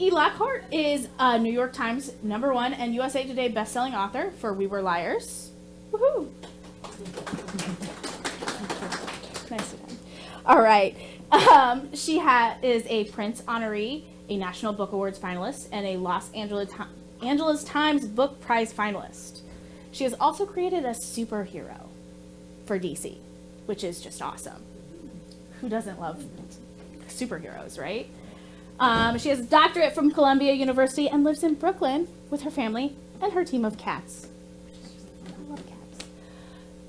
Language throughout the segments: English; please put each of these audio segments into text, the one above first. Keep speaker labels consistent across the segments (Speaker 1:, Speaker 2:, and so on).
Speaker 1: E. Lockhart is a New York Times #1 and USA Today best-selling author for We Were Liars. Woohoo! Nice one. All right. She is a Prince honoree, a National Book Awards finalist, and a Los Angeles Times Book Prize finalist. She has also created a superhero for DC, which is just awesome. Who doesn't love superheroes, right? She has a doctorate from Columbia University and lives in Brooklyn with her family and her team of cats. I love cats.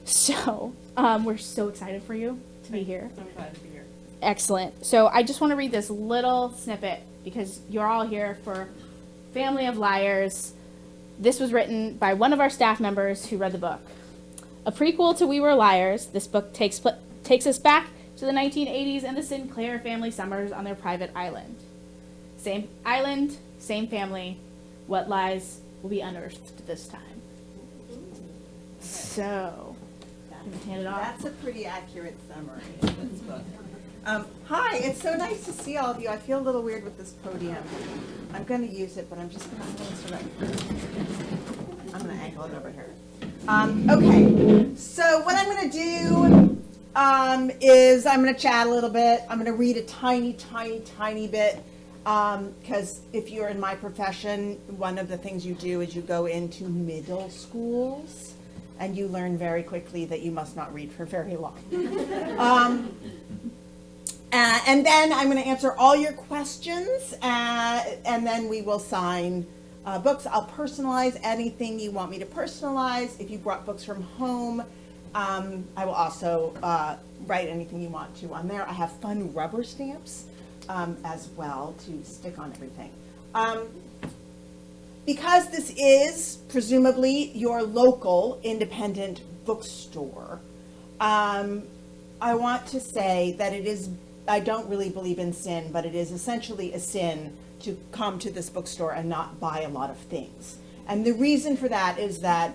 Speaker 1: So, we're so excited for you to be here.
Speaker 2: So glad to be here.
Speaker 1: Excellent. So I just want to read this little snippet because you're all here for Family of Liars. This was written by one of our staff members who read the book. A prequel to We Were Liars, this book takes us back to the 1980s and the Sinclair family summers on their private island. Same island, same family. What lies will be unearthed this time. So, hand it off.
Speaker 2: That's a pretty accurate summary of this book. Hi, it's so nice to see all of you. I feel a little weird with this podium. I'm going to use it, but I'm just going to angle it over here. Okay, so what I'm going to do is I'm going to chat a little bit. I'm going to read a tiny bit. Because if you're in my profession, one of the things you do is you go into middle schools and you learn very quickly that you must not read for very long. And then I'm going to answer all your questions, and then we will sign books. I'll personalize anything you want me to personalize. If you brought books from home, I will also write anything you want to on there. I have fun rubber stamps as well to stick on everything. Because this is presumably your local independent bookstore, I want to say that it is, I don't really believe in sin, but it is essentially a sin to come to this bookstore and not buy a lot of things. And the reason for that is that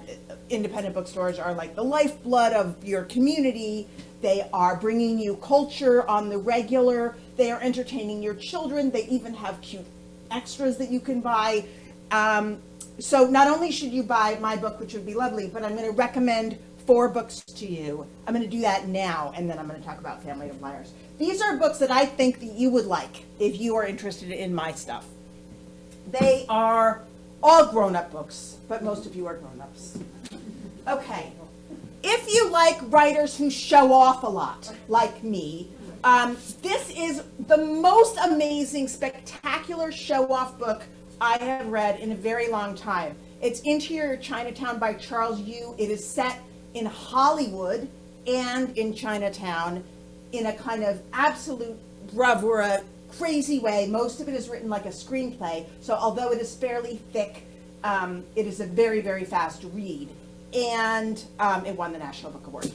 Speaker 2: independent bookstores are like the lifeblood of your community. They are bringing you culture on the regular. They are entertaining your children. They even have cute extras that you can buy. So not only should you buy my book, which would be lovely, but I'm going to recommend 4 books to you. I'm going to do that now, and then I'm going to talk about Family of Liars. These are books that I think that you would like if you are interested in my stuff. They are all grown-up books, but most of you are grown-ups. Okay. If you like writers who show off a lot, like me, this is the most amazing, spectacular show-off book I have read in a very long time. It's Interior Chinatown by Charles Yu. It is set in Hollywood and in Chinatown in a kind of absolute bravura, crazy way. Most of it is written like a screenplay, so although it is fairly thick, it is a very, very fast read. And it won the National Book Award.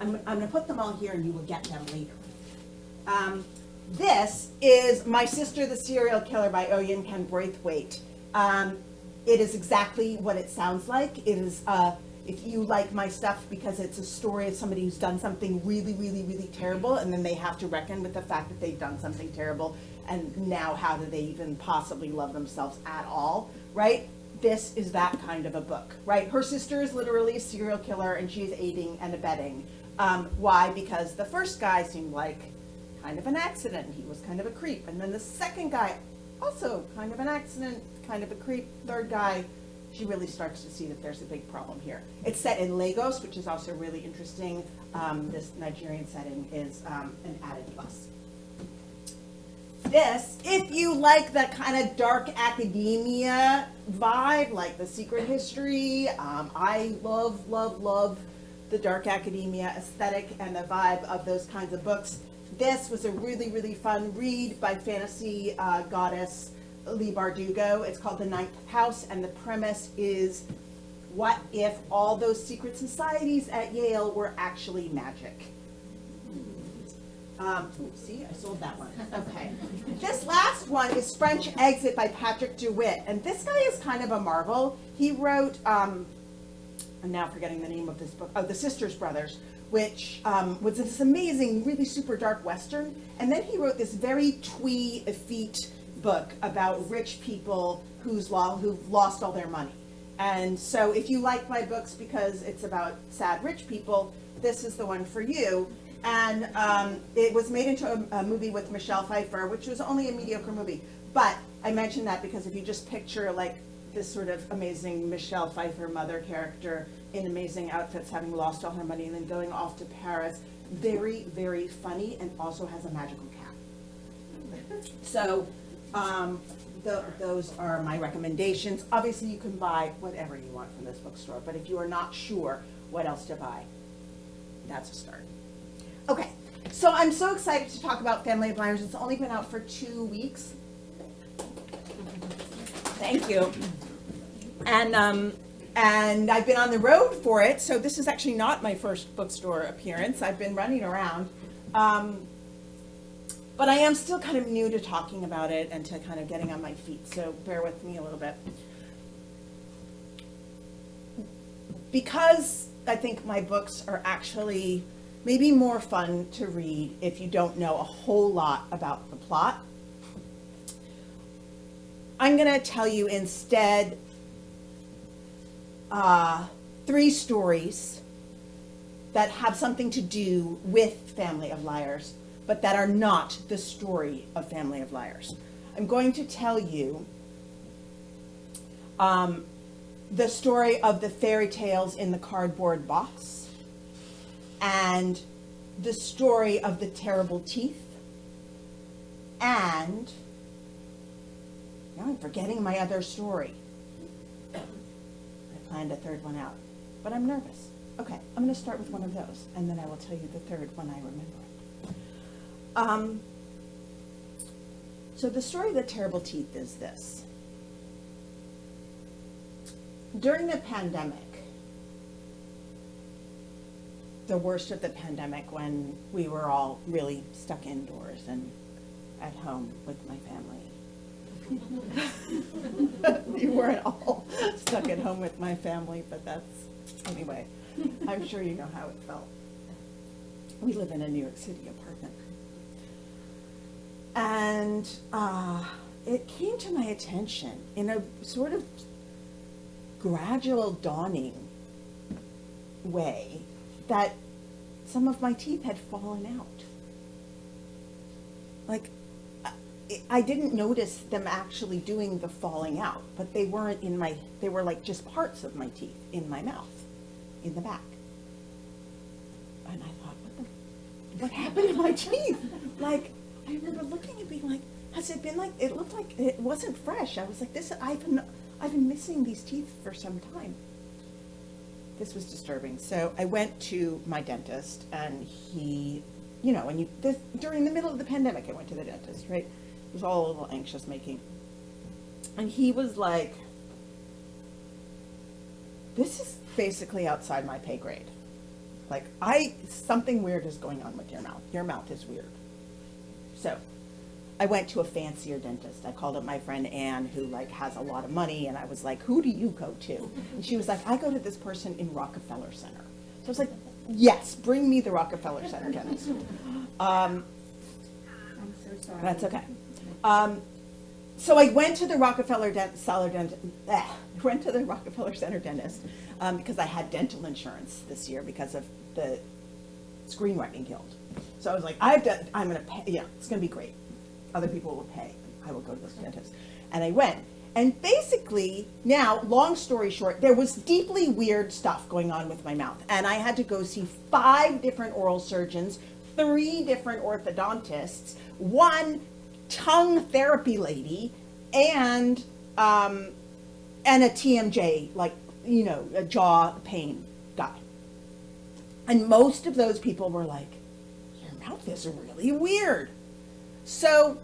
Speaker 2: I'm going to put them all here and you will get them later. This is My Sister the Serial Killer by Oyen Ken Braithwaite. It is exactly what it sounds like. It is, if you like my stuff because it's a story of somebody who's done something really, really, really terrible, and then they have to reckon with the fact that they've done something terrible, and now how do they even possibly love themselves at all, right? This is that kind of a book, right? Her sister is literally a serial killer, and she's aiding and abetting. Why? Because the first guy seemed like kind of an accident. He was kind of a creep. And then the second guy, also kind of an accident, kind of a creep. Third guy, she really starts to see that there's a big problem here. It's set in Lagos, which is also really interesting. This Nigerian setting is an added plus. This, if you like that kind of dark academia vibe, like The Secret History, I love the dark academia aesthetic and the vibe of those kinds of books. This was a really, really fun read by fantasy goddess Leigh Bardugo. It's called The Ninth House, and the premise is, what if all those secret societies at Yale were actually magic? See, I sold that one. Okay. This last one is French Exit by Patrick Dewitt, and this guy is kind of a marvel. He wrote, I'm now forgetting the name of this book, The Sisters Brothers, which was this amazing, really super dark Western, and then he wrote this very twee, effete, book about rich people who've lost all their money. And so if you like my books because it's about sad rich people, this is the one for you. And it was made into a movie with Michelle Pfeiffer, which was only a mediocre movie. But I mention that because if you just picture like this sort of amazing Michelle Pfeiffer mother character in amazing outfits, having lost all her money and then going off to Paris, very, very funny, and also has a magical cat. So those are my recommendations. Obviously, you can buy whatever you want from this bookstore, but if you are not sure what else to buy, that's a start. Okay, so I'm so excited to talk about Family of Liars. It's only been out for 2 weeks. Thank you. And I've been on the road for it, so this is actually not my first bookstore appearance. I've been running around. But I am still kind of new to talking about it and to kind of getting on my feet, so bear with me a little bit. Because I think my books are actually maybe more fun to read if you don't know a whole lot about the plot, I'm going to tell you instead 3 stories that have something to do with Family of Liars, but that are not the story of Family of Liars. I'm going to tell you the story of the fairy tales in the cardboard box, and the story of the terrible teeth, and now I'm forgetting my other story. I planned a third one out, but I'm nervous. Okay, I'm going to start with one of those, and then I will tell you the third when I remember it. So the story of the terrible teeth is this. During the pandemic, the worst of the pandemic, when we were all really stuck indoors and at home with my family. You weren't all stuck at home with my family, but anyway, I'm sure you know how it felt. We live in a New York City apartment. And it came to my attention in a sort of gradual dawning way that some of my teeth had fallen out. Like, I didn't notice them actually doing the falling out, but they weren't they were like just parts of my teeth in my mouth, in the back. And I thought, what happened to my teeth? Like, I remember looking and being like, has it been like, it looked like it wasn't fresh. I was like, I've been missing these teeth for some time. This was disturbing. So I went to my dentist, and he, during the middle of the pandemic, I went to the dentist, right? It was all a little anxious making. And he was like, this is basically outside my pay grade. Like, something weird is going on with your mouth. Your mouth is weird. So I went to a fancier dentist. I called up my friend Anne, who has a lot of money, and I was like, who do you go to? And she was like, I go to this person in Rockefeller Center. So I was like, yes, bring me the Rockefeller Center dentist.
Speaker 3: I'm so sorry.
Speaker 2: That's okay. So I went to the Rockefeller Center dentist because I had dental insurance this year because of the Screenwriting Guild. So I was like, I'm going to pay. Yeah, it's going to be great. Other people will pay. I will go to this dentist. And I went. And basically, now, long story short, there was deeply weird stuff going on with my mouth. And I had to go see 5 different oral surgeons, 3 different orthodontists, 1 tongue therapy lady, and a TMJ, a jaw pain guy. And most of those people were like, your mouth is really weird. So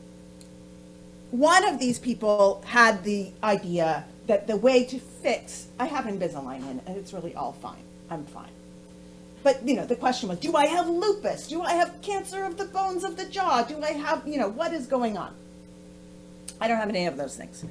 Speaker 2: one of these people had the idea that the way to fix, I have Invisalign in, and it's really all fine. I'm fine. But, the question was, do I have lupus? Do I have cancer of the bones of the jaw? Do I have, what is going on? I don't have any of those things.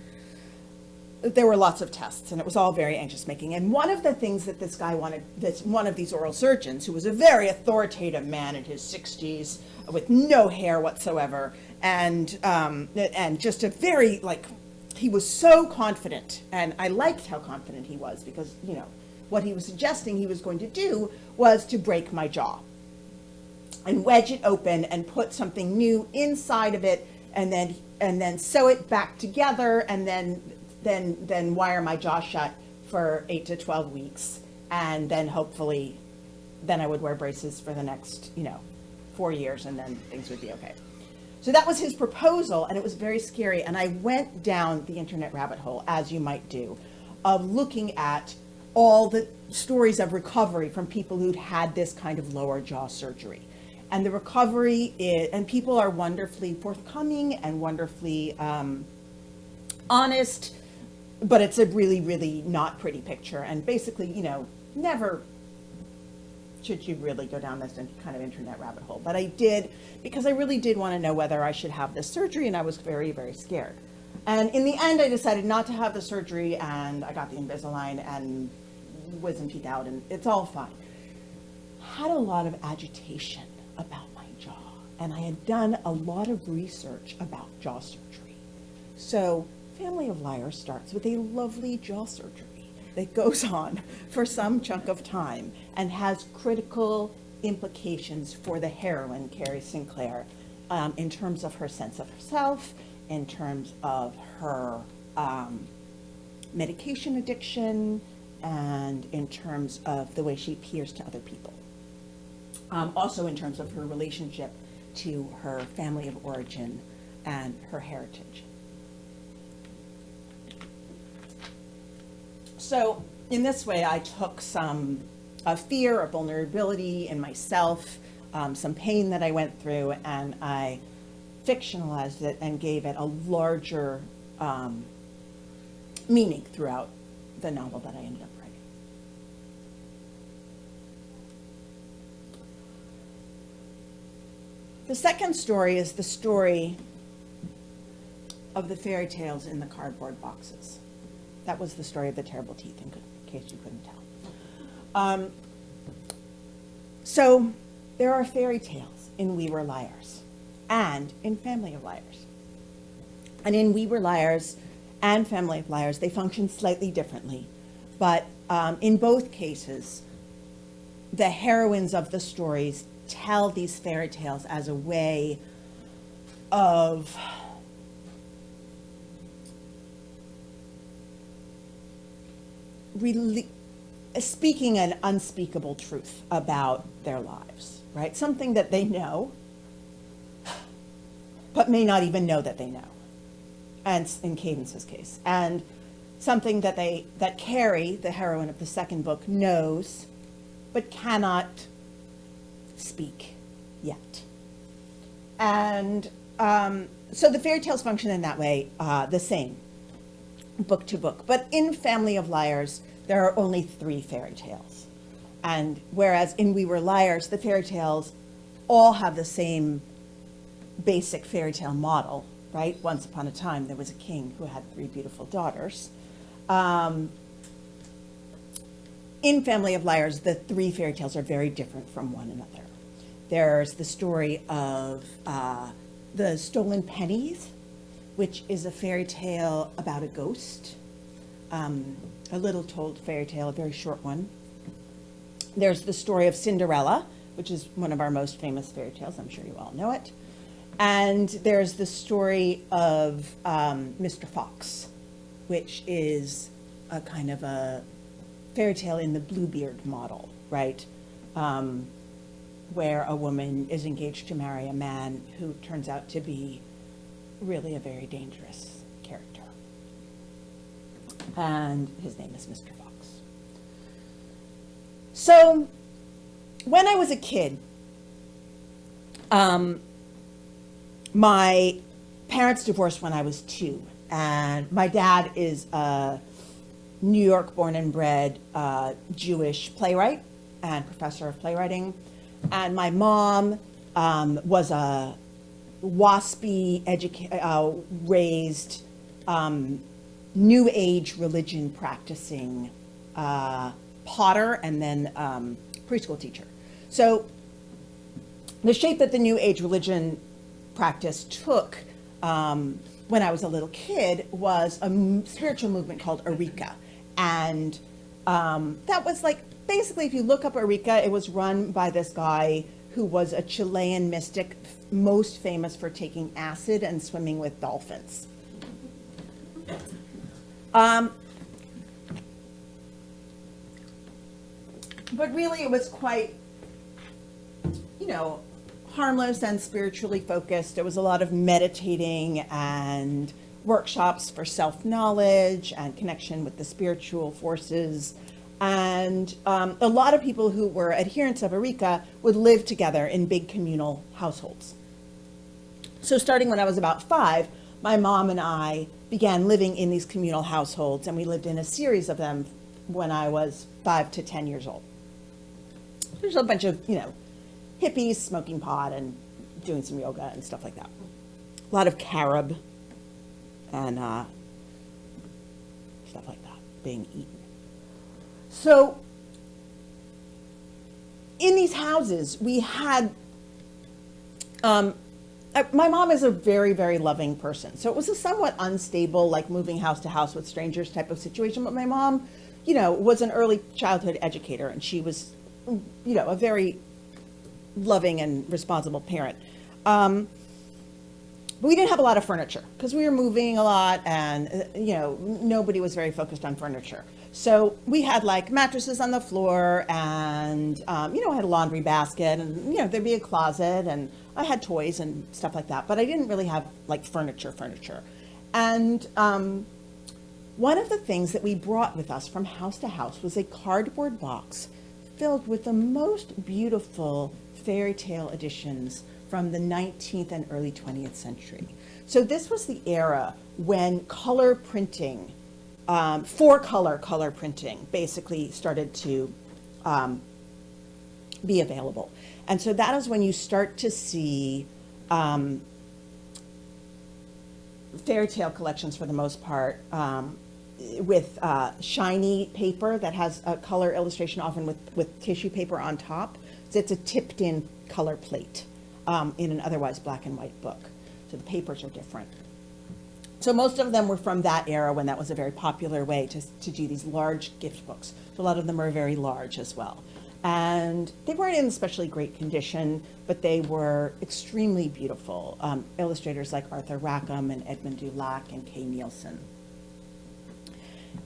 Speaker 2: There were lots of tests, and it was all very anxious making. And one of the things that this guy wanted, one of these oral surgeons, who was a very authoritative man in his 60s with no hair whatsoever, and just a very, like, he was so confident, and I liked how confident he was, because, you know, what he was suggesting he was going to do was to break my jaw and wedge it open and put something new inside of it, and then sew it back together, and then wire my jaw shut for 8 to 12 weeks, and then hopefully then I would wear braces for the next, 4 years, and then things would be okay. So that was his proposal, and it was very scary. And I went down the internet rabbit hole, as you might do, of looking at all the stories of recovery from people who'd had this kind of lower jaw surgery. And the recovery and people are wonderfully forthcoming and wonderfully honest, but it's a really, really not pretty picture. And basically, never should you really go down this kind of internet rabbit hole. But I did, because I really did want to know whether I should have this surgery, and I was very, very scared. And in the end, I decided not to have the surgery, and I got the Invisalign and wisdom teeth out, and it's all fine. Had a lot of agitation about my jaw, and I had done a lot of research about jaw surgery. So Family of Liars starts with a lovely jaw surgery that goes on for some chunk of time and has critical implications for the heroine, Carrie Sinclair, in terms of her sense of herself, in terms of her medication addiction, and in terms of the way she appears to other people. Also in terms of her relationship to her family of origin and her heritage. So in this way, I took some fear, a vulnerability in myself, some pain that I went through, and I fictionalized it and gave it a larger meaning throughout the novel that I ended up writing. The second story is the story of the fairy tales in the cardboard boxes. That was the story of the terrible teeth, in case you couldn't tell. So there are fairy tales in We Were Liars and in Family of Liars. And in We Were Liars and Family of Liars, they function slightly differently. But in both cases, the heroines of the stories tell these fairy tales as a way of really speaking an unspeakable truth about their lives, right? Something that they know, but may not even know that they know, and in Cadence's case, and something that Carrie, the heroine of the second book, knows, but cannot speak yet. And so the fairy tales function in that way, the same, book to book. But in Family of Liars, there are only 3 fairy tales. And whereas in We Were Liars, the fairy tales all have the same basic fairy tale model, right? Once upon a time, there was a king who had 3 beautiful daughters. In Family of Liars, the 3 fairy tales are very different from one another. There's the story of the Stolen Pennies, which is a fairy tale about a ghost, a little told fairy tale, a very short one. There's the story of Cinderella, which is one of our most famous fairy tales. I'm sure you all know it. And there's the story of Mr. Fox, which is a kind of a fairy tale in the Bluebeard model, right? Where a woman is engaged to marry a man who turns out to be really a very dangerous character. And his name is Mr. Fox. So when I was a kid, my parents divorced when I was 2, and my dad is a New York born and bred Jewish playwright and professor of playwriting, and my mom was a WASPy raised New Age religion practicing potter and then preschool teacher. So the shape that the New Age religion practice took when I was a little kid was a spiritual movement called Eureka. And that was like, basically, if you look up Eureka, it was run by this guy who was a Chilean mystic, most famous for taking acid and swimming with dolphins. But really, it was quite, harmless and spiritually focused. There was a lot of meditating and workshops for self-knowledge and connection with the spiritual forces. And a lot of people who were adherents of Eureka would live together in big communal households. So starting when I was about 5, my mom and I began living in these communal households, and we lived in a series of them when I was 5 to 10 years old. There's a bunch of, hippies smoking pot and doing some yoga and stuff like that. A lot of carob and stuff like that being eaten. So in these houses, we had, my mom is a very, very loving person. So it was a somewhat unstable, like moving house to house with strangers type of situation. But my mom, was an early childhood educator, and she was, a very loving and responsible parent. But we didn't have a lot of furniture because we were moving a lot, and, nobody was very focused on furniture. So we had like mattresses on the floor, and, I had a laundry basket, and, there'd be a closet, and I had toys and stuff like that, but I didn't really have like furniture. And one of the things that we brought with us from house to house was a cardboard box filled with the most beautiful fairy tale editions from the 19th and early 20th century. So this was the era when color printing, color printing basically started to be available. And so that is when you start to see fairy tale collections, for the most part, with shiny paper that has a color illustration, often with tissue paper on top. So it's a tipped in color plate in an otherwise black and white book. So the papers are different. So most of them were from that era, when that was a very popular way to do these large gift books. So a lot of them are very large as well. And they weren't in especially great condition, but they were extremely beautiful. Illustrators like Arthur Rackham and Edmund Dulac and Kay Nielsen.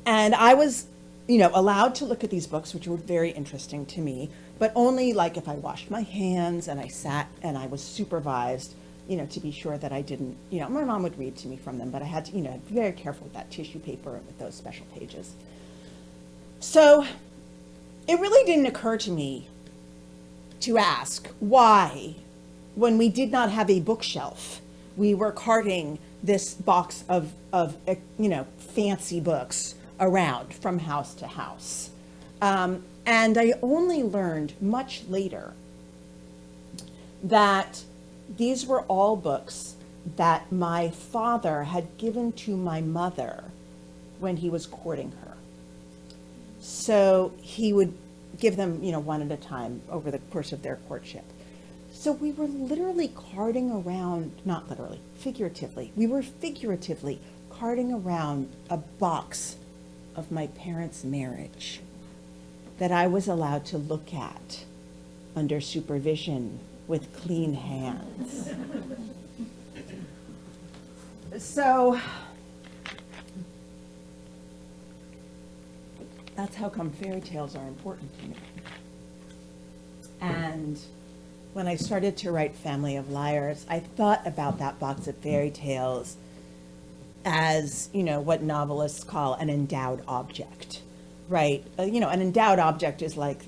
Speaker 2: And I was, allowed to look at these books, which were very interesting to me, but only like if I washed my hands and I sat and I was supervised, to be sure that I didn't, my mom would read to me from them, but I had to, be very careful with that tissue paper and with those special pages. So it really didn't occur to me to ask why, when we did not have a bookshelf, we were carting this box of fancy books around from house to house. And I only learned much later that these were all books that my father had given to my mother when he was courting her. So he would give them, one at a time over the course of their courtship. So we were literally carting around, not literally, figuratively, we were figuratively carting around a box of my parents' marriage that I was allowed to look at under supervision with clean hands. So that's how come fairy tales are important to me. And when I started to write Family of Liars, I thought about that box of fairy tales as, what novelists call an endowed object, right? An endowed object is like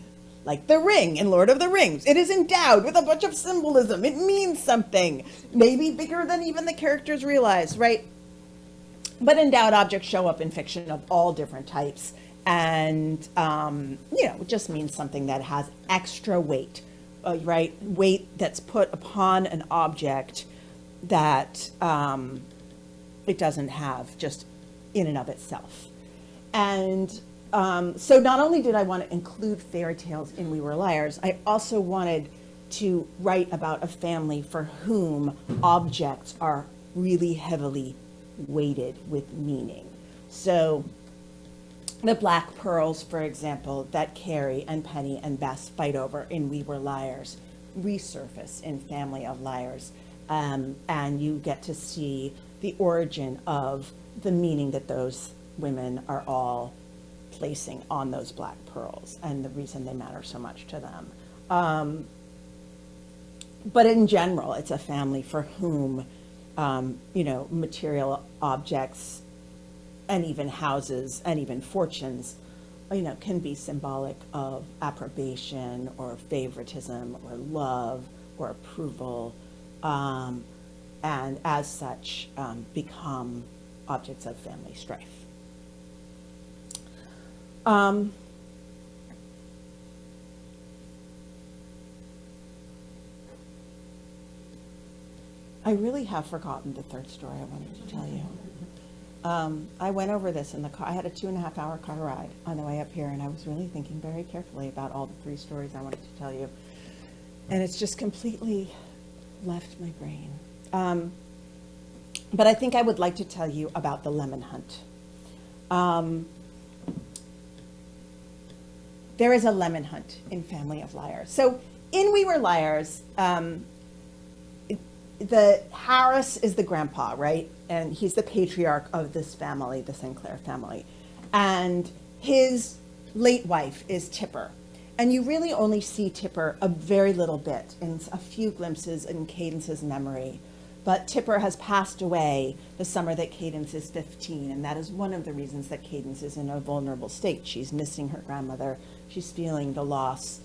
Speaker 2: the ring in Lord of the Rings. It is endowed with a bunch of symbolism. It means something, maybe bigger than even the characters realize, right? But endowed objects show up in fiction of all different types. And, it just means something that has extra weight, right? Weight that's put upon an object that it doesn't have just in and of itself. And so not only did I want to include fairy tales in We Were Liars, I also wanted to write about a family for whom objects are really heavily weighted with meaning. So the black pearls, for example, that Carrie and Penny and Bess fight over in We Were Liars resurface in Family of Liars. And you get to see the origin of the meaning that those women are all placing on those black pearls and the reason they matter so much to them. But in general, it's a family for whom, material objects and even houses and even fortunes, can be symbolic of approbation or favoritism or love or approval, and as such, become objects of family strife. I really have forgotten the third story I wanted to tell you. I went over this in the car. I had a 2.5-hour car ride on the way up here, and I was really thinking very carefully about all the 3 stories I wanted to tell you. And it's just completely left my brain. But I think I would like to tell you about the lemon hunt. There is a lemon hunt in Family of Liars. So in We Were Liars, the Harris is the grandpa, right? And he's the patriarch of this family, the Sinclair family. And his late wife is Tipper. And you really only see Tipper a very little bit in a few glimpses in Cadence's memory. But Tipper has passed away the summer that Cadence is 15, and that is one of the reasons that Cadence is in a vulnerable state. She's missing her grandmother. She's feeling the loss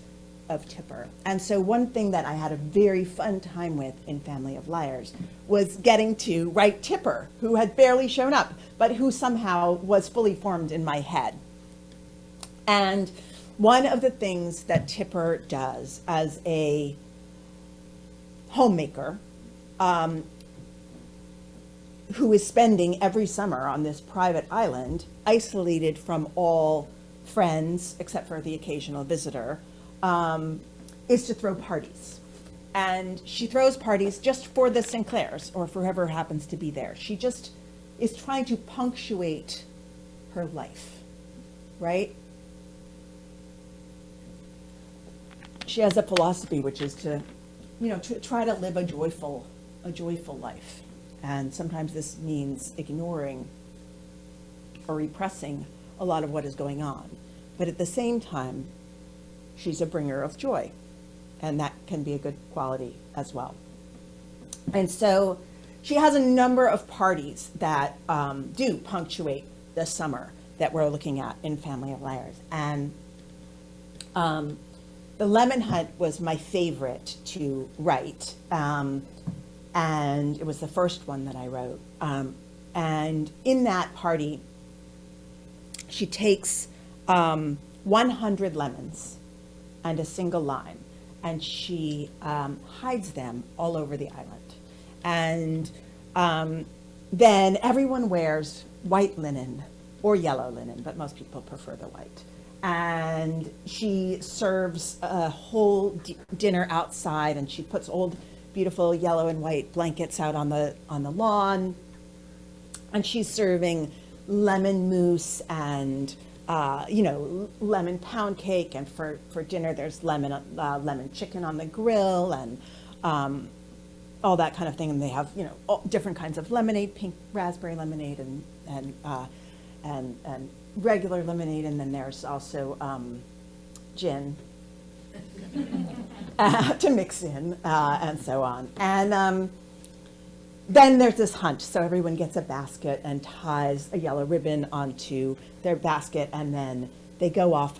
Speaker 2: of Tipper. And so one thing that I had a very fun time with in Family of Liars was getting to write Tipper, who had barely shown up, but who somehow was fully formed in my head. And one of the things that Tipper does as a homemaker, who is spending every summer on this private island, isolated from all friends, except for the occasional visitor, is to throw parties. And she throws parties just for the Sinclairs, or for whoever happens to be there. She just is trying to punctuate her life, right? She has a philosophy, which is to try to live a joyful life. And sometimes this means ignoring or repressing a lot of what is going on. But at the same time, she's a bringer of joy, and that can be a good quality as well. And so she has a number of parties that do punctuate the summer that we're looking at in Family of Liars. And the Lemon Hunt was my favorite to write, and it was the first one that I wrote. And in that party, she takes 100 lemons and a single lime, and she hides them all over the island. And then everyone wears white linen or yellow linen, but most people prefer the white. And she serves a whole dinner outside, and she puts old, beautiful yellow and white blankets out on the lawn. And she's serving lemon mousse and lemon pound cake, and for dinner there's lemon chicken on the grill, and all that kind of thing. And they have all different kinds of lemonade, pink raspberry lemonade, and regular lemonade, and then there's also gin to mix in, and so on. And then there's this hunt. So everyone gets a basket and ties a yellow ribbon onto their basket, and then they go off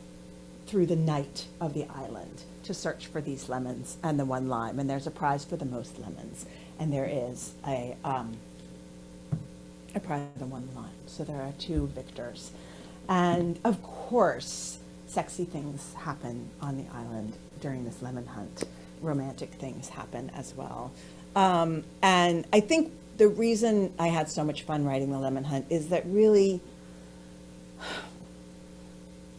Speaker 2: through the night of the island to search for these lemons and the one lime. And there's a prize for the most lemons, and there is a prize for the one lime. So there are 2 victors. And of course, sexy things happen on the island during this lemon hunt. Romantic things happen as well. And I think the reason I had so much fun writing The Lemon Hunt is that really,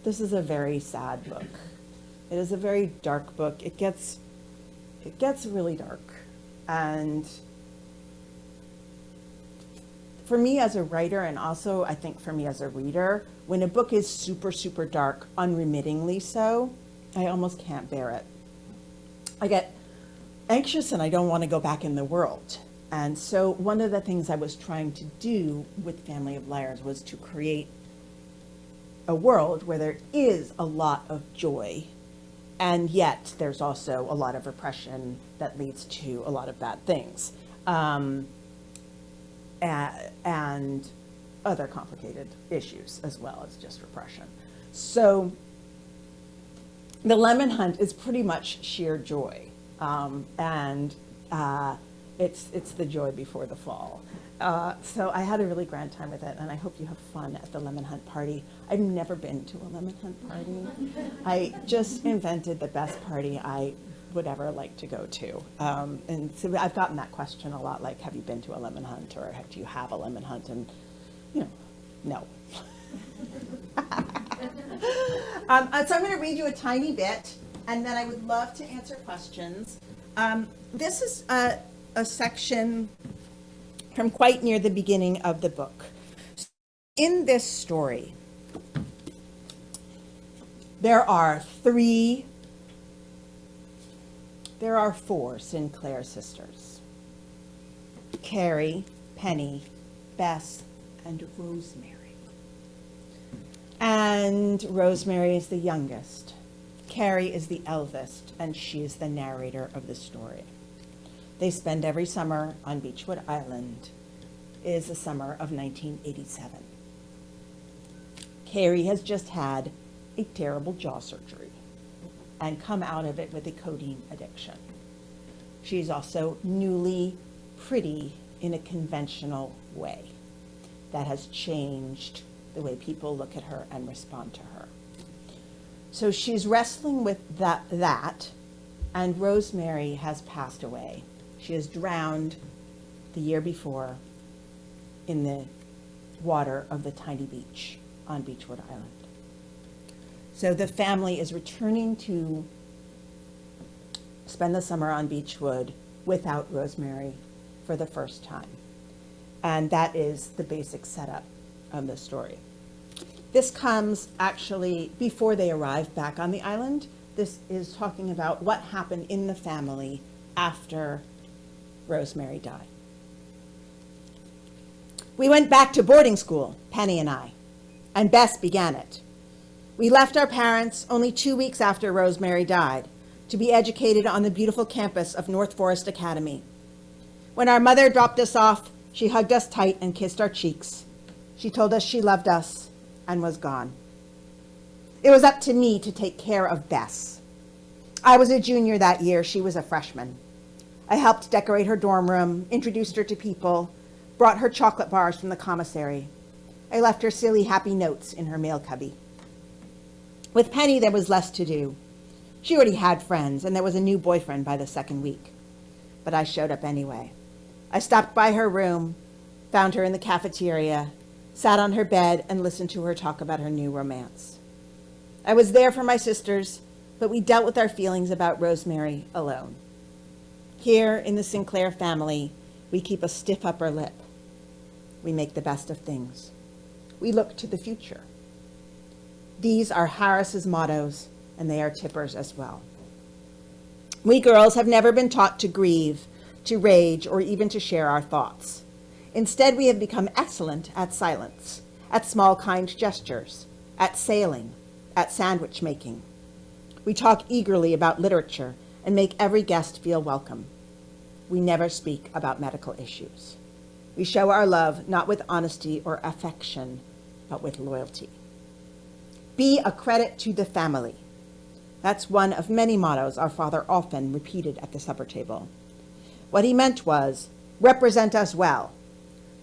Speaker 2: this is a very sad book. It is a very dark book. It gets it gets really dark. And for me as a writer, and also I think for me as a reader, when a book is super, super dark, unremittingly so, I almost can't bear it. I get anxious and I don't want to go back in the world. And so one of the things I was trying to do with Family of Liars was to create a world where there is a lot of joy, and yet there's also a lot of repression that leads to a lot of bad things, and other complicated issues as well as just repression. So the Lemon Hunt is pretty much sheer joy, and it's the joy before the fall. So I had a really grand time with it, and I hope you have fun at the Lemon Hunt party. I've never been to a Lemon Hunt party. I just invented the best party I would ever like to go to. And so I've gotten that question a lot, like, have you been to a Lemon Hunt, or do you have a Lemon Hunt? And, no. So I'm going to read you a tiny bit, and then I would love to answer questions. This is a section from quite near the beginning of the book. In this story, there are four Sinclair sisters: Carrie, Penny, Bess, and Rosemary. And Rosemary is the youngest. Carrie is the eldest, and she is the narrator of the story. They spend every summer on Beechwood Island. It is the summer of 1987. Carrie has just had a terrible jaw surgery and come out of it with a codeine addiction. She's also newly pretty in a conventional way that has changed the way people look at her and respond to her. So she's wrestling with that, and Rosemary has passed away. She was drowned the year before in the water of the tiny beach on Beechwood Island. So the family is returning to spend the summer on Beechwood without Rosemary for the first time. And that is the basic setup of the story. This comes actually before they arrive back on the island. This is talking about what happened in the family after Rosemary died. We went back to boarding school, Penny and I, and Bess began it. We left our parents only 2 weeks after Rosemary died to be educated on the beautiful campus of North Forest Academy. When our mother dropped us off, she hugged us tight and kissed our cheeks. She told us she loved us and was gone. It was up to me to take care of Bess. I was a junior that year. She was a freshman. I helped decorate her dorm room, introduced her to people, brought her chocolate bars from the commissary. I left her silly, happy notes in her mail cubby. With Penny, there was less to do. She already had friends, and there was a new boyfriend by the second week. But I showed up anyway. I stopped by her room, found her in the cafeteria, sat on her bed, and listened to her talk about her new romance. I was there for my sisters, but we dealt with our feelings about Rosemary alone. Here in the Sinclair family, we keep a stiff upper lip. We make the best of things. We look to the future. These are Harris's mottos, and they are Tipper's as well. We girls have never been taught to grieve, to rage, or even to share our thoughts. Instead, we have become excellent at silence, at small kind gestures, at sailing, at sandwich making. We talk eagerly about literature and make every guest feel welcome. We never speak about medical issues. We show our love not with honesty or affection, but with loyalty. Be a credit to the family. That's one of many mottos our father often repeated at the supper table. What he meant was, represent us well.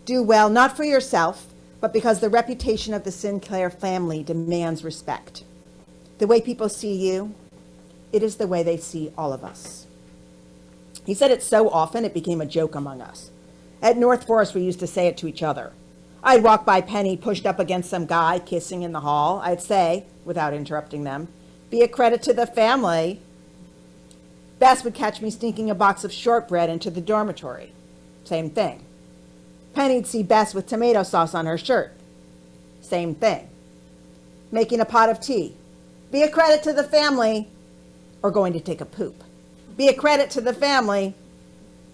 Speaker 2: Do well not for yourself, but because the reputation of the Sinclair family demands respect. The way people see you, it is the way they see all of us. He said it so often it became a joke among us. At North Forest, we used to say it to each other. I'd walk by Penny pushed up against some guy kissing in the hall. I'd say, without interrupting them, be a credit to the family. Bess would catch me sneaking a box of shortbread into the dormitory. Same thing. Penny'd see Bess with tomato sauce on her shirt. Same thing. Making a pot of tea. Be a credit to the family. Or going to take a poop. Be a credit to the family.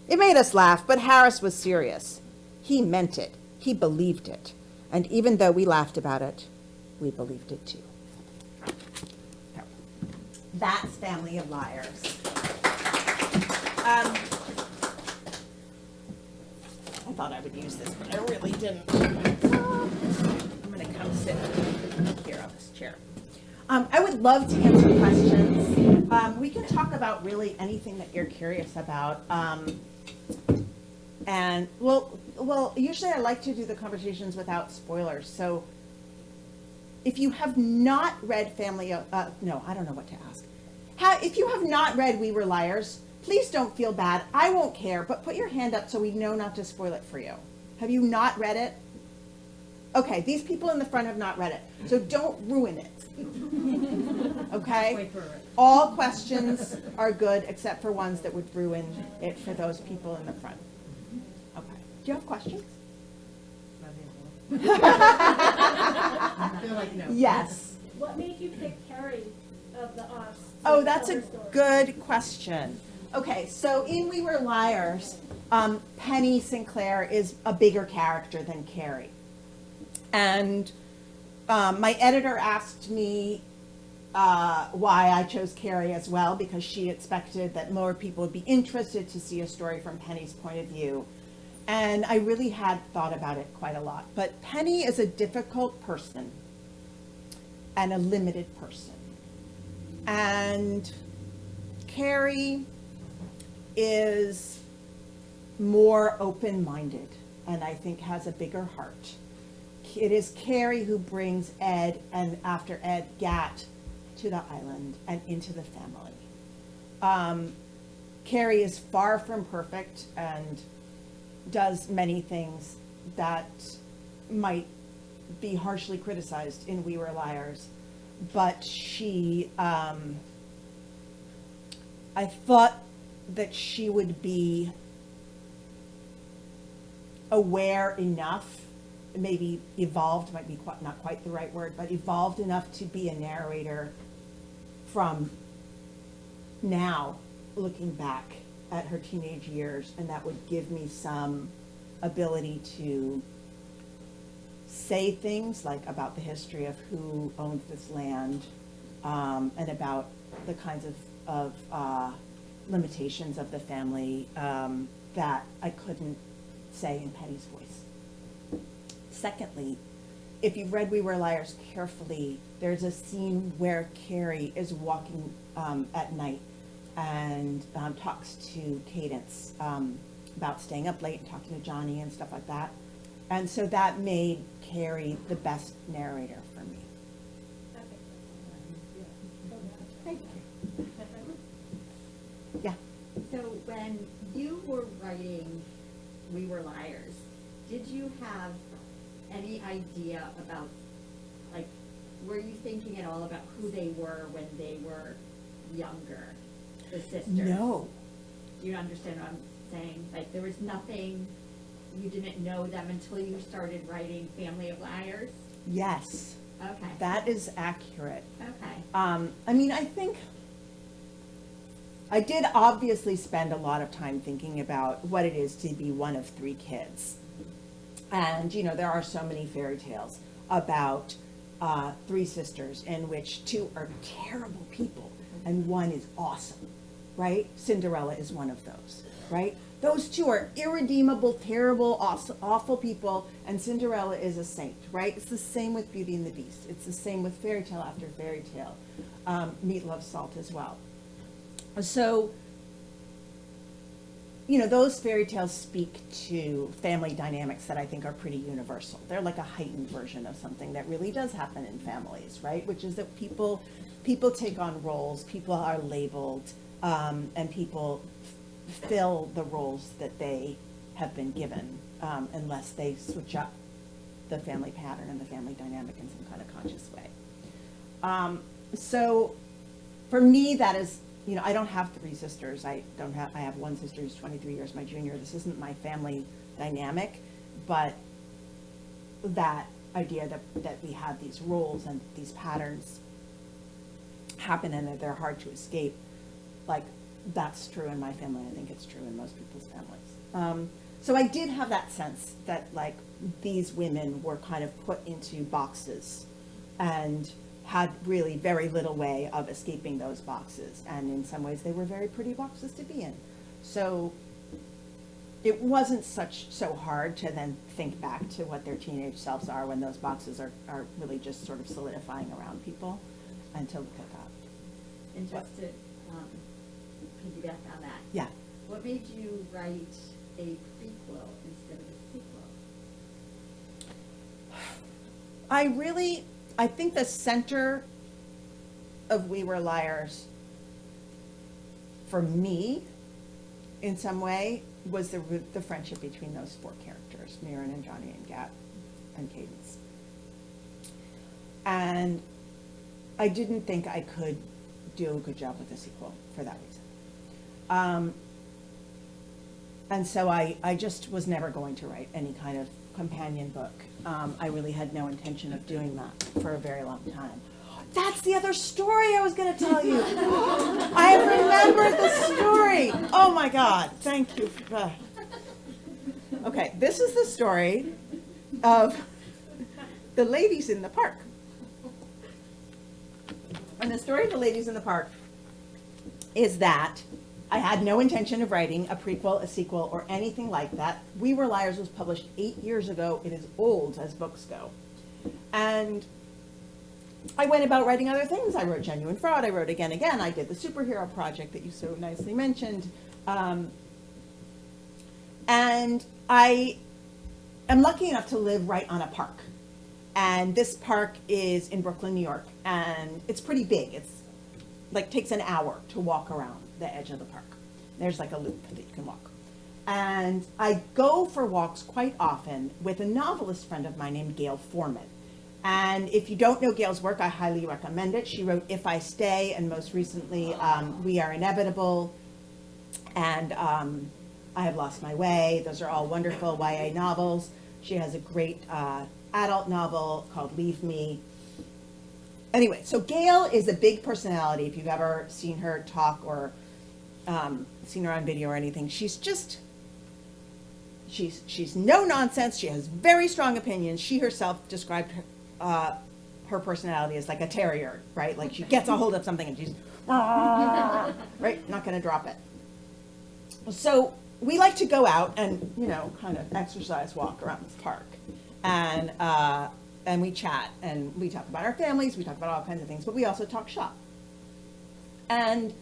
Speaker 2: It made us laugh, but Harris was serious. He meant it. He believed it. And even though we laughed about it, we believed it too. That's Family of Liars. I thought I would use this, but I really didn't. I'm going to come sit here on this chair. I would love to answer questions. We can talk about really anything that you're curious about. And well, usually I like to do the conversations without spoilers. So if you have not read no, I don't know what to ask. If you have not read We Were Liars, please don't feel bad. I won't care, but put your hand up so we know not to spoil it for you. Have you not read it? Okay, these people in the front have not read it, so don't ruin it. Okay? All questions are good except for ones that would ruin it for those people in the front. Okay. Do you have questions?
Speaker 3: I feel like no.
Speaker 2: Yes.
Speaker 4: What made you pick Carrie of the Ops?
Speaker 2: Oh, that's a good question. Okay, so in We Were Liars, Penny Sinclair is a bigger character than Carrie. And my editor asked me why I chose Carrie as well, because she expected that more people would be interested to see a story from Penny's point of view. And I really had thought about it quite a lot. But Penny is a difficult person and a limited person. And Carrie is more open-minded and I think has a bigger heart. It is Carrie who brings Ed and after Ed, Gat to the island and into the family. Carrie is far from perfect and does many things that might be harshly criticized in We Were Liars, but she, I thought that she would be aware enough, maybe evolved, might be not quite the right word, but evolved enough to be a narrator from now, looking back at her teenage years, and that would give me some ability to say things like about the history of who owned this land, and about the kinds of limitations of the family that I couldn't say in Penny's voice. Secondly, if you've read We Were Liars carefully, there's a scene where Carrie is walking at night and talks to Cadence about staying up late and talking to Johnny and stuff like that. And so that made Carrie the best narrator for me. Thank you. Yeah.
Speaker 3: So when you were writing We Were Liars, did you have any idea about, like, were you thinking at all about who they were when they were younger, the sisters?
Speaker 2: No.
Speaker 3: Do you understand what I'm saying? Like, there was nothing, you didn't know them until you started writing Family of Liars?
Speaker 2: Yes.
Speaker 3: Okay.
Speaker 2: That is accurate.
Speaker 3: Okay.
Speaker 2: I mean, I think I did obviously spend a lot of time thinking about what it is to be one of three kids. And, you know, there are so many fairy tales about three sisters in which two are terrible people and one is awesome, right? Cinderella is one of those, right? Those two are irredeemable, terrible, awful people, and Cinderella is a saint, right? It's the same with Beauty and the Beast. It's the same with fairy tale after fairy tale. Meat Loves Salt as well. So, you know, those fairy tales speak to family dynamics that I think are pretty universal. They're like a heightened version of something that really does happen in families, right? Which is that people take on roles, people are labeled, and people fill the roles that they have been given, unless they switch up the family pattern and the family dynamic in some kind of conscious way. So for me, that is, I don't have three sisters. I have one sister who's 23 years my junior. This isn't my family dynamic, but that idea that we have these roles and these patterns happen and that they're hard to escape, like, that's true in my family. I think it's true in most people's families. So I did have that sense that, like, these women were kind of put into boxes and had really very little way of escaping those boxes. And in some ways, they were very pretty boxes to be in. So it wasn't so hard to then think back to what their teenage selves are when those boxes are really just sort of solidifying around people, and to look at that.
Speaker 3: And just to piggyback on that.
Speaker 2: Yeah.
Speaker 3: What made you write a prequel instead of a sequel?
Speaker 2: I think the center of We Were Liars, for me, in some way, was the friendship between those four characters, Mirren and Johnny and Gat and Cadence. And I didn't think I could do a good job with the sequel for that reason. And so I just was never going to write any kind of companion book. I really had no intention of doing that for a very long time. That's the other story I was going to tell you. I remembered the story. Oh my God, thank you. Okay, this is the story of the ladies in the park. And the story of the ladies in the park is that I had no intention of writing a prequel, a sequel, or anything like that. We Were Liars was published 8 years ago. It is old as books go. And I went about writing other things. I wrote Genuine Fraud. I wrote Again. I did the superhero project that you so nicely mentioned. And I am lucky enough to live right on a park. And this park is in Brooklyn, New York. And it's pretty big. It's like takes an hour to walk around the edge of the park. There's like a loop that you can walk. And I go for walks quite often with a novelist friend of mine named Gail Foreman. And if you don't know Gail's work, I highly recommend it. She wrote If I Stay, and most recently, We Are Inevitable, and I Have Lost My Way. Those are all wonderful YA novels. She has a great adult novel called Leave Me. Anyway, so Gail is a big personality. If you've ever seen her talk or seen her on video or anything, she's no nonsense. She has very strong opinions. She herself described her personality as like a terrier, right? Like she gets a hold of something and she's right, not going to drop it. So we like to go out and kind of exercise, walk around this park, and we chat and we talk about our families. We talk about all kinds of things, but we also talk shop. And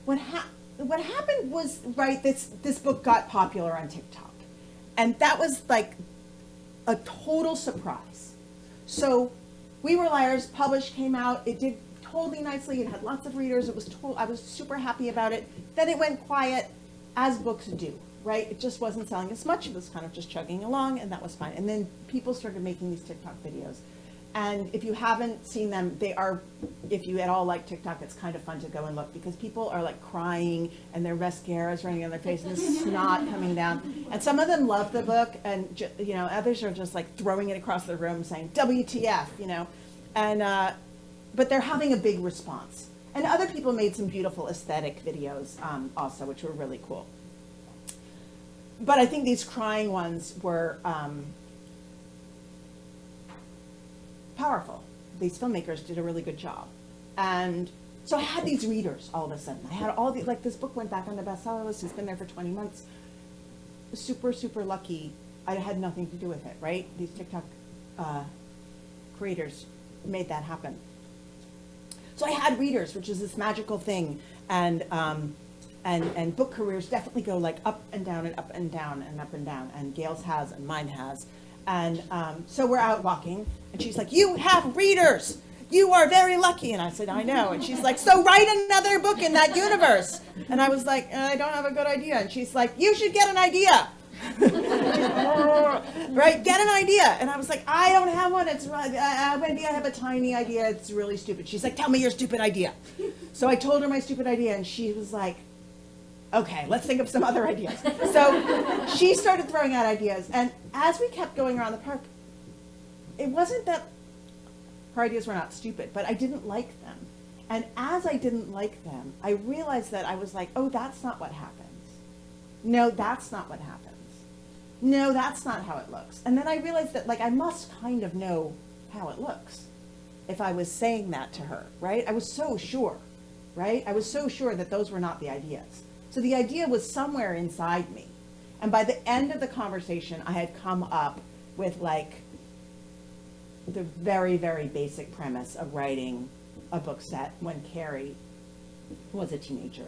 Speaker 2: what happened was, right, this book got popular on TikTok. And that was like a total surprise. So We Were Liars published, came out, it did totally nicely, it had lots of readers, I was super happy about it. Then it went quiet, as books do, right? It just wasn't selling as much, it was kind of just chugging along, and that was fine. And then people started making these TikTok videos. And if you haven't seen them, if you at all like TikTok, it's kind of fun to go and look, because people are like crying and their mascara is running on their face and there's snot coming down. And some of them love the book, and others are just like throwing it across the room saying WTF, and but they're having a big response. And other people made some beautiful aesthetic videos also, which were really cool. But I think these crying ones were powerful. These filmmakers did a really good job. And so I had these readers all of a sudden. I had all these, like, this book went back on the bestseller list. It's been there for 20 months. Super, super lucky. I had nothing to do with it, right? These TikTok creators made that happen. So I had readers, which is this magical thing. And book careers definitely go like up and down and up and down and up and down. And Gail's has and mine has. And so we're out walking, and she's like, "You have readers. You are very lucky." And I said, "I know." And she's like, "So write another book in that universe." And I was like, "I don't have a good idea." And she's like, "You should get an idea." Right? Get an idea. And I was like, I don't have one. It's Wendy, I have a tiny idea. It's really stupid. She's like, tell me your stupid idea. So I told her my stupid idea, and she was like, okay, let's think of some other ideas. So she started throwing out ideas, and as we kept going around the park, it wasn't that her ideas were not stupid, but I didn't like them. And as I didn't like them, I realized that I was like, oh, that's not what happens. No, that's not what happens. No, that's not how it looks. And then I realized that, like, I must kind of know how it looks if I was saying that to her, right? I was so sure, right? I was so sure that those were not the ideas. So the idea was somewhere inside me. And by the end of the conversation, I had come up with, like, the very, very basic premise of writing a book set when Carrie was a teenager,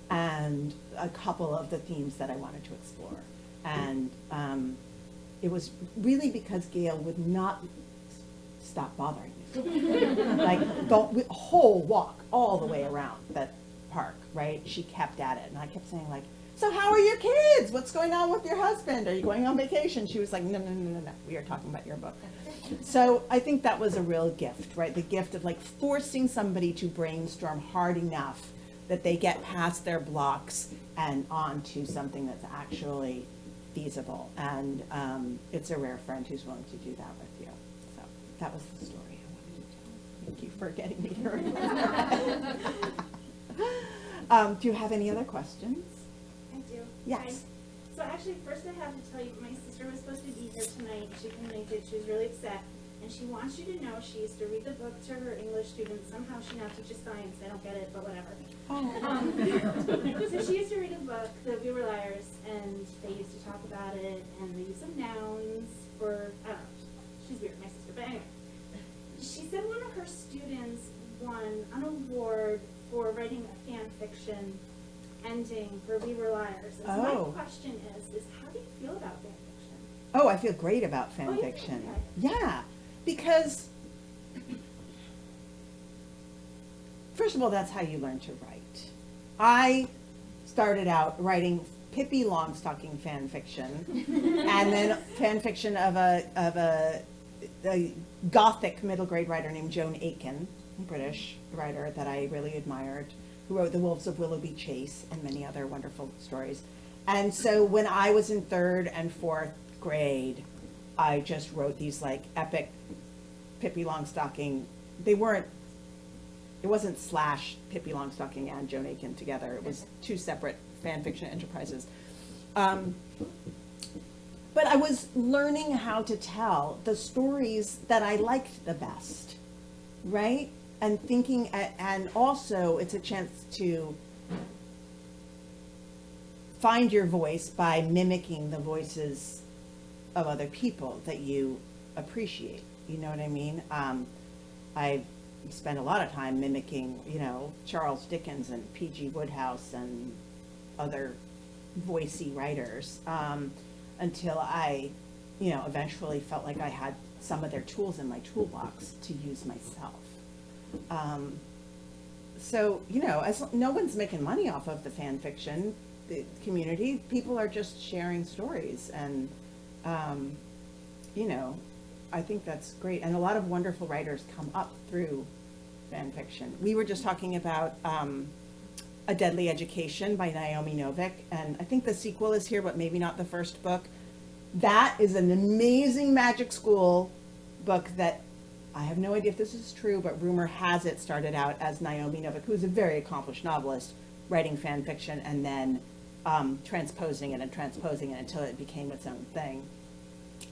Speaker 2: and a couple of the themes that I wanted to explore. And it was really because Gail would not stop bothering me. Like the whole walk all the way around that park, right? She kept at it, and I kept saying, like, so how are your kids? What's going on with your husband? Are you going on vacation? She was like, no, we are talking about your book. So I think that was a real gift, right? The gift of, like, forcing somebody to brainstorm hard enough that they get past their blocks and on to something that's actually feasible. And it's a rare friend who's willing to do that with you. So that was the story I wanted to tell. Thank you for getting me here. Do you have any other questions?
Speaker 4: I do.
Speaker 2: Yes.
Speaker 4: Hi. So actually, first I have to tell you, my sister was supposed to be here tonight. She couldn't make it. She was really upset. And she wants you to know she used to read the book to her English students. Somehow she now teaches science. I don't get it, but whatever. So she used to read a book, that We Were Liars, and they used to talk about it, and the use of nouns for, I don't know, she's weird, my sister, but anyway. She said one of her students won an award for writing a fan fiction ending for We Were Liars. And so my question is how do you feel about fan fiction?
Speaker 2: Oh, I feel great about fan fiction.
Speaker 4: Okay.
Speaker 2: Yeah, because first of all, that's how you learn to write. I started out writing Pippi Longstocking fan fiction, and then fan fiction of a Gothic middle grade writer named Joan Aitken, a British writer that I really admired, who wrote The Wolves of Willoughby Chase and many other wonderful stories. And so when I was in 3rd and 4th grade, I just wrote these, like, epic Pippi Longstocking. It wasn't slash Pippi Longstocking and Joan Aitken together. It was 2 separate fan fiction enterprises. But I was learning how to tell the stories that I liked the best, right? And thinking, and also it's a chance to find your voice by mimicking the voices of other people that you appreciate. You know what I mean? I spent a lot of time mimicking, Charles Dickens and P.G. Wodehouse and other voicey writers, until I, eventually felt like I had some of their tools in my toolbox to use myself. So, as no one's making money off of the fan fiction, the community, people are just sharing stories, and I think that's great. And a lot of wonderful writers come up through fan fiction. We were just talking about A Deadly Education by Naomi Novik, and I think the sequel is here, but maybe not the first book. That is an amazing magic school book that I have no idea if this is true, but rumor has it started out as Naomi Novik, who's a very accomplished novelist, writing fan fiction and then transposing it until it became its own thing.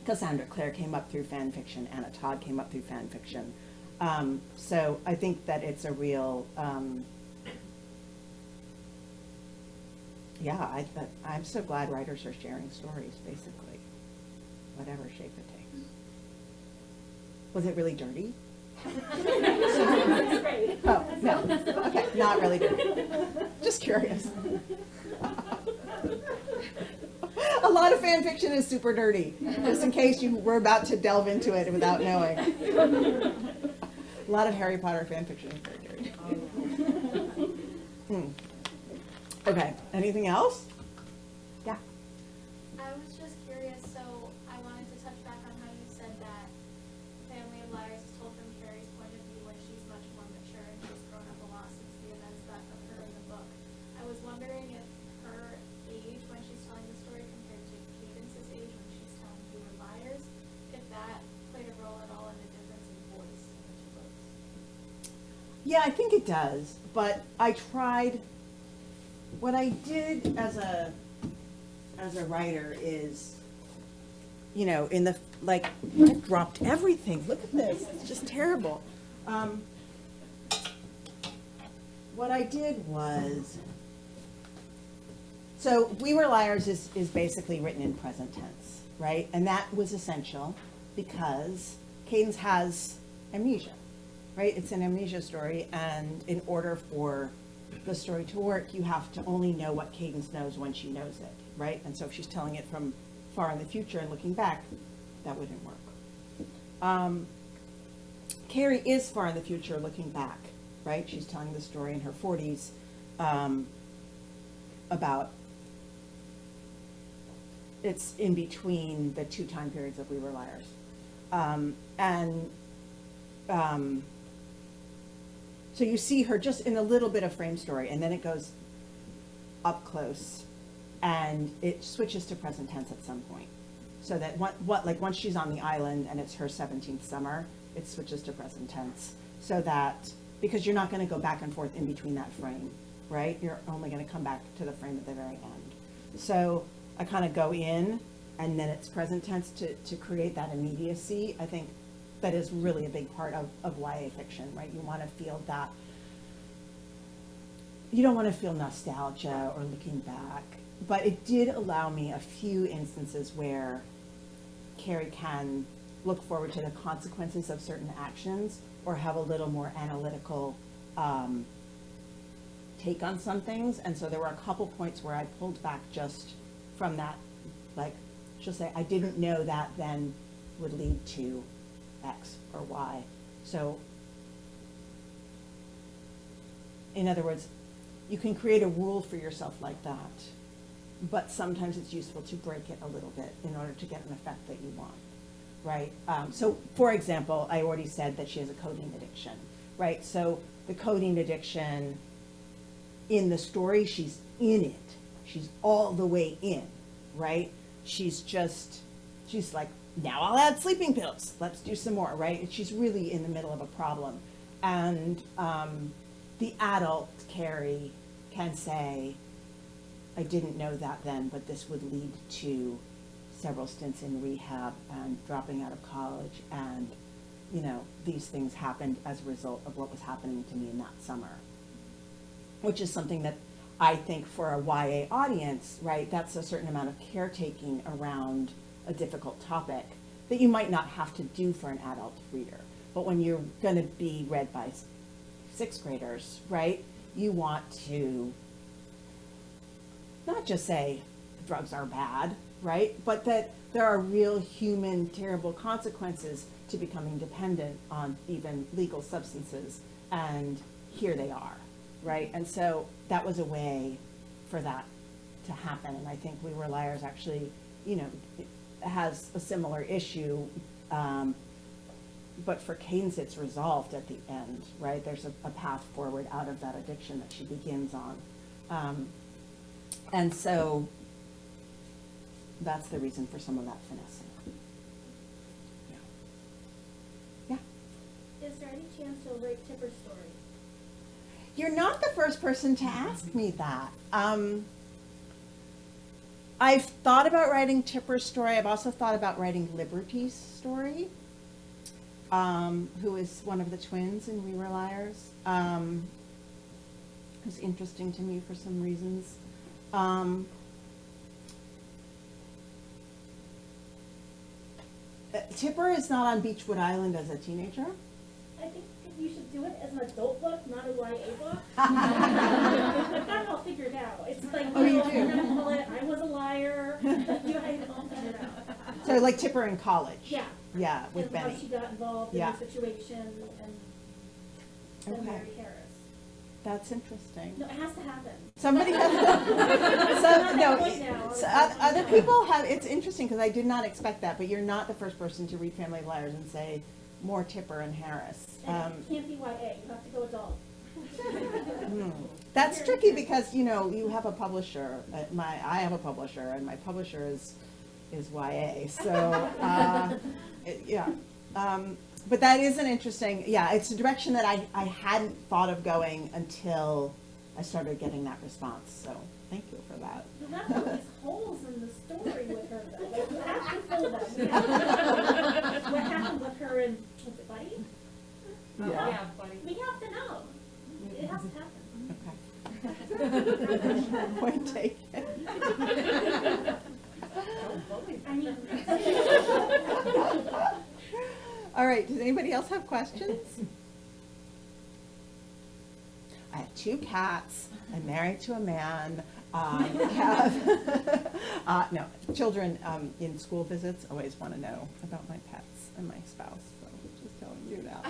Speaker 2: Cassandra Clare came up through fan fiction. Anna Todd came up through fan fiction. So I think that it's a real, I'm so glad writers are sharing stories, basically, whatever shape it takes. Was it really dirty?
Speaker 4: That's great.
Speaker 2: Oh, no. Okay, not really dirty. Just curious. A lot of fan fiction is super dirty, just in case you were about to delve into it without knowing. A lot of Harry Potter fan fiction is very dirty. Okay, anything else? Yeah.
Speaker 5: I was just
Speaker 2: Yeah, I think it does, but I tried, what I did as a writer is, you know, in the, like, I dropped everything, look at this, it's just terrible. What I did was, so We Were Liars is basically written in present tense, right? And that was essential because Cadence has amnesia, right? It's an amnesia story, and in order for the story to work, you have to only know what Cadence knows when she knows it, right? And so if she's telling it from far in the future and looking back, that wouldn't work. Carrie is far in the future looking back, right? She's telling the story in her 40s about, it's in between the two time periods of We Were Liars. So you see her just in a little bit of frame story, and then it goes up close, and it switches to present tense at some point. So that like once she's on the island and it's her 17th summer, it switches to present tense. So that, because you're not going to go back and forth in between that frame, right? You're only going to come back to the frame at the very end. So I kind of go in, and then it's present tense to create that immediacy. I think that is really a big part of YA fiction, right? You want to feel that, you don't want to feel nostalgia or looking back, but it did allow me a few instances where Carrie can look forward to the consequences of certain actions or have a little more analytical take on some things. And so there were a couple points where I pulled back just from that, like, she'll say, I didn't know that then would lead to X or Y. So, in other words, you can create a rule for yourself like that, but sometimes it's useful to break it a little bit in order to get an effect that you want, right? So, for example, I already said that she has a codeine addiction, right? So the codeine addiction, in the story, she's in it. She's all the way in, right? She's like, now I'll add sleeping pills. Let's do some more, right? She's really in the middle of a problem. And the adult Carrie can say, I didn't know that then, but this would lead to several stints in rehab and dropping out of college. And, you know, these things happened as a result of what was happening to me in that summer, which is something that I think for a YA audience, right, that's a certain amount of caretaking around a difficult topic that you might not have to do for an adult reader. But when you're going to be read by sixth graders, right, you want to not just say drugs are bad, right, but that there are real human terrible consequences to becoming dependent on even legal substances, and here they are, right? And so that was a way for that to happen, and I think We Were Liars actually, you know, has a similar issue, but for Cadence it's resolved at the end, right? There's a path forward out of that addiction that she begins on. And so that's the reason for some of that finessing. Yeah.
Speaker 4: Is there any chance you'll write Tipper's story?
Speaker 2: You're not the first person to ask me that. I've thought about writing Tipper's story. I've also thought about writing Liberty's story, who is one of the twins in We Were Liars, who's interesting to me for some reasons. Tipper is not on Beechwood Island as a teenager.
Speaker 4: I think you should do it as an adult book, not a YA book. I've got it all figured out. It's like,
Speaker 2: Oh, you do?
Speaker 4: We're gonna call it I Was a Liar. You have it all figured out.
Speaker 2: So like Tipper in college.
Speaker 4: Yeah.
Speaker 2: Yeah, with
Speaker 4: And
Speaker 2: Benny.
Speaker 4: how she got involved in
Speaker 2: Yeah.
Speaker 4: the situation and
Speaker 2: Okay.
Speaker 4: married Harris.
Speaker 2: That's interesting.
Speaker 4: No, it has to happen.
Speaker 2: Somebody has, other people have, it's interesting because I did not expect that, but you're not the first person to read Family Liars and say more Tipper and Harris.
Speaker 4: And it can't be YA, you have to go adult.
Speaker 2: That's tricky because, you know, you have a publisher, I have a publisher, and my publisher is YA, so, yeah. But that is an interesting, yeah, it's a direction that I hadn't thought of going until I started getting that response, so thank you for that.
Speaker 4: You left all these holes in the story with her, though. Like, you have to fill them. What happened with her and, was it Buddy?
Speaker 2: Yeah.
Speaker 4: Buddy. We have to know. It has to happen.
Speaker 2: Okay. Point taken.
Speaker 4: I mean,
Speaker 2: All right, does anybody else have questions? I have 2 cats. I'm married to a man. I have, no, children in school visits always want to know about my pets and my spouse, so just telling you now.